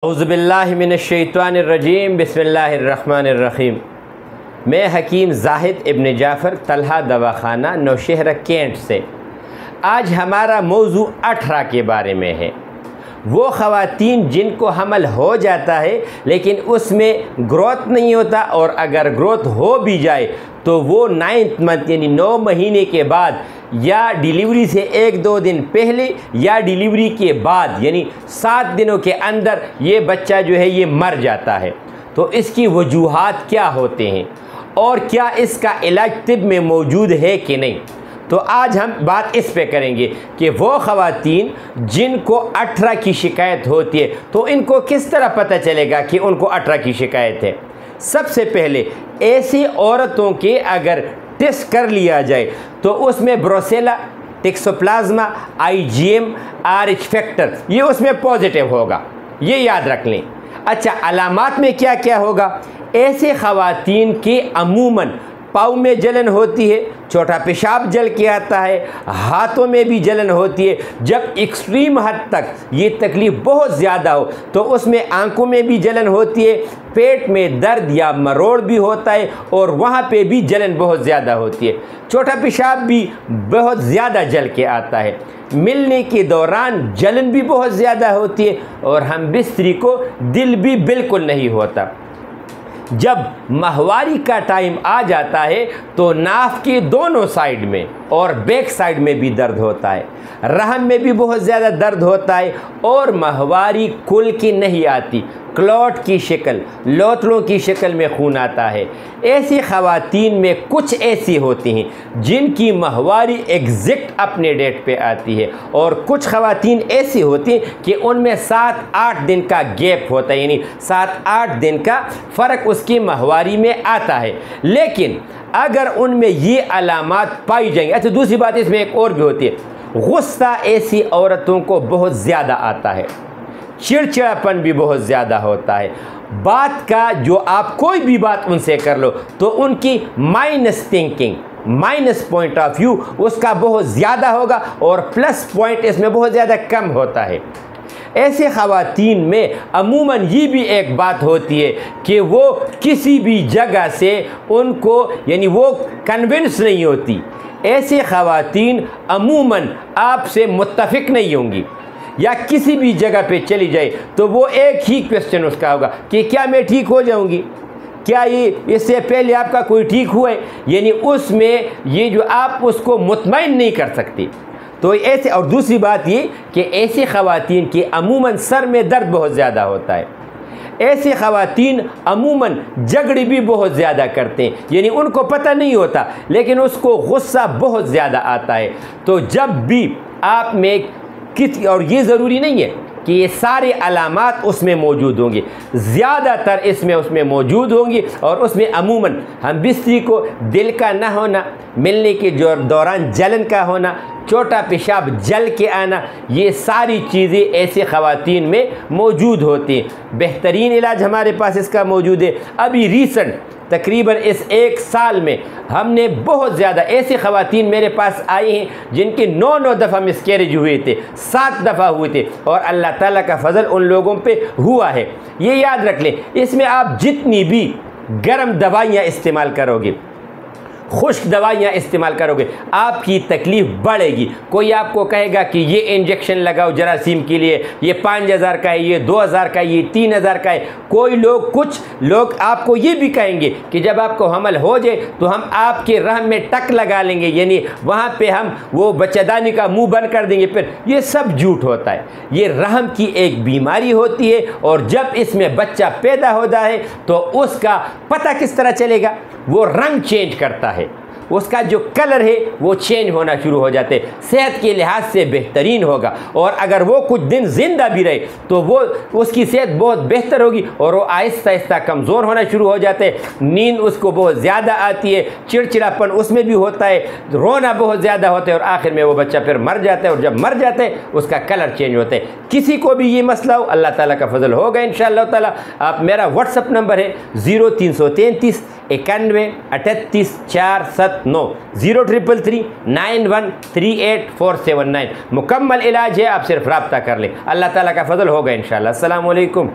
औज़ुबिल्लाहि मिनश्शैतानिर्रजीम बिस्मिल्लाहिर्रहमानिर्रहीम। मैं हकीम ज़ाहिद इब्न जाफ़र तलहा दवाखाना नौशहरा कैंट से। आज हमारा मौजू 18 के बारे में है। वो ख़वातीन जिनको हमल हो जाता है लेकिन उसमें ग्रोथ नहीं होता, और अगर ग्रोथ हो भी जाए तो वो 9th मंथ यानी 9 महीने के बाद या डिलीवरी से 1-2 दिन पहले या डिलीवरी के बाद यानी 7 दिनों के अंदर ये बच्चा जो है ये मर जाता है। तो इसकी वजूहात क्या होते हैं और क्या इसका इलाज तिब में मौजूद है कि नहीं, तो आज हम बात इस पे करेंगे कि वो ख़वातीन जिनको 18 की शिकायत होती है तो इनको किस तरह पता चलेगा कि उनको 18 की शिकायत है। सबसे पहले ऐसी औरतों के अगर टेस्ट कर लिया जाए तो उसमें ब्रोसेला, टिक्सोप्लाज्मा, IgM, RH फैक्टर ये उसमें पॉजिटिव होगा, ये याद रख लें। अच्छा, अलामात में क्या क्या होगा? ऐसे ख़वातीन के अमूमन पाँव में जलन होती है, छोटा पेशाब जल के आता है, हाथों में भी जलन होती है। जब एक्सट्रीम हद तक ये तकलीफ़ बहुत ज़्यादा हो तो उसमें आंखों में भी जलन होती है, पेट में दर्द या मरोड़ भी होता है और वहाँ पे भी जलन बहुत ज़्यादा होती है। छोटा पेशाब भी बहुत ज़्यादा जल के आता है, मिलने के दौरान जलन भी बहुत ज़्यादा होती है और हम बिस्तरी को दिल भी बिल्कुल नहीं होता। जब माहवारी का टाइम आ जाता है तो नाफ के दोनों साइड में और बैक साइड में भी दर्द होता है, रहम में भी बहुत ज़्यादा दर्द होता है और माहवारी खुल के नहीं आती, क्लॉट की शक्ल, लोथड़ों की शक्ल में खून आता है। ऐसी ख़वातीन में कुछ ऐसी होती हैं जिनकी माहवारी एग्जैक्ट अपने डेट पे आती है और कुछ ख़वातीन ऐसी होती हैं कि उनमें 7-8 दिन का गैप होता है, यानी 7-8 दिन का फ़र्क उसकी माहवारी में आता है। लेकिन अगर उनमें ये अलामात पाई जाएंगी। अच्छा, दूसरी बात इसमें एक और भी होती है, गुस्सा ऐसी औरतों को बहुत ज़्यादा आता है, चिड़चिड़ापन भी बहुत ज़्यादा होता है। बात का जो आप कोई भी बात उनसे कर लो तो उनकी minus thinking, minus point of view उसका बहुत ज़्यादा होगा और प्लस पॉइंट इसमें बहुत ज़्यादा कम होता है। ऐसे ख़वातीन में अमूमन ये भी एक बात होती है कि वो किसी भी जगह से उनको यानी वो कन्विंस नहीं होती। ऐसे ख़वातीन अमूमन आपसे मुत्तफ़िक नहीं होंगी या किसी भी जगह पे चली जाए तो वो एक ही क्वेश्चन उसका होगा कि क्या मैं ठीक हो जाऊंगी, क्या ये इससे पहले आपका कोई ठीक हुआ है, यानी उसमें ये जो आप उसको मुतमईन नहीं कर सकती। तो ऐसे, और दूसरी बात ये कि ऐसी ख़वातीन के अमूमन सर में दर्द बहुत ज़्यादा होता है। ऐसी ख़वातीन अमूमन झगड़े भी बहुत ज़्यादा करते हैं, यानी उनको पता नहीं होता लेकिन उसको गुस्सा बहुत ज़्यादा आता है। तो जब भी आप में किस, और ये ज़रूरी नहीं है कि ये सारे अलामात उसमें मौजूद होंगे, ज़्यादातर इसमें उसमें मौजूद होंगी और उसमें अमूमन हम बिस्तरी को दिल का ना होना, मिलने के दौरान जलन का होना, छोटा पेशाब जल के आना, ये सारी चीज़ें ऐसे ख़वातीन में मौजूद होती हैं। बेहतरीन इलाज हमारे पास इसका मौजूद है। अभी रिसेंट तकरीबन इस 1 साल में हमने बहुत ज़्यादा ऐसे ख़वातीन मेरे पास आई हैं जिनके 9 दफ़ा मिसकैरेज हुए थे, 7 दफ़ा हुए थे और अल्लाह ताला का फ़ज़ल उन लोगों पे हुआ है। ये याद रख लें, इसमें आप जितनी भी गर्म दवाइयाँ इस्तेमाल करोगे, खुश्क दवाइयाँ इस्तेमाल करोगे, आपकी तकलीफ़ बढ़ेगी। कोई आपको कहेगा कि ये इंजेक्शन लगाओ जरासीम के लिए, ये 5000 का है, ये 2000 का है, ये 3000 का है। कुछ लोग आपको ये भी कहेंगे कि जब आपको हमल हो जाए तो हम आपके रहम में टक लगा लेंगे, यानी वहाँ पे हम वो बच्चेदानी का मुंह बंद कर देंगे। फिर ये सब झूठ होता है। ये रहम की एक बीमारी होती है और जब इसमें बच्चा पैदा होता है तो उसका पता किस तरह चलेगा? वो रंग चेंज करता है, उसका जो कलर है वो चेंज होना शुरू हो जाते हैं। सेहत के लिहाज से बेहतरीन होगा और अगर वो कुछ दिन ज़िंदा भी रहे तो वो उसकी सेहत बहुत बेहतर होगी और वो आहिस्ता आहिस्ता कमज़ोर होना शुरू हो जाते हैं। नींद उसको बहुत ज़्यादा आती है, चिड़चिड़ापन उसमें भी होता है, रोना बहुत ज़्यादा होता है और आखिर में वो बच्चा फिर मर जाता है और जब मर जाता है उसका कलर चेंज होता है। किसी को भी ये मसला हो, अल्लाह ताला का फजल होगा इंशाअल्लाह ताला। आप, मेरा व्हाट्सअप नंबर है 0333 91 38 479 0333 91 38 479। मुकम्मल इलाज है, आप सिर्फ रब्ता कर लें, अल्लाह ताला का फजल होगा इंशाअल्लाह। अस्सलामु अलैकुम।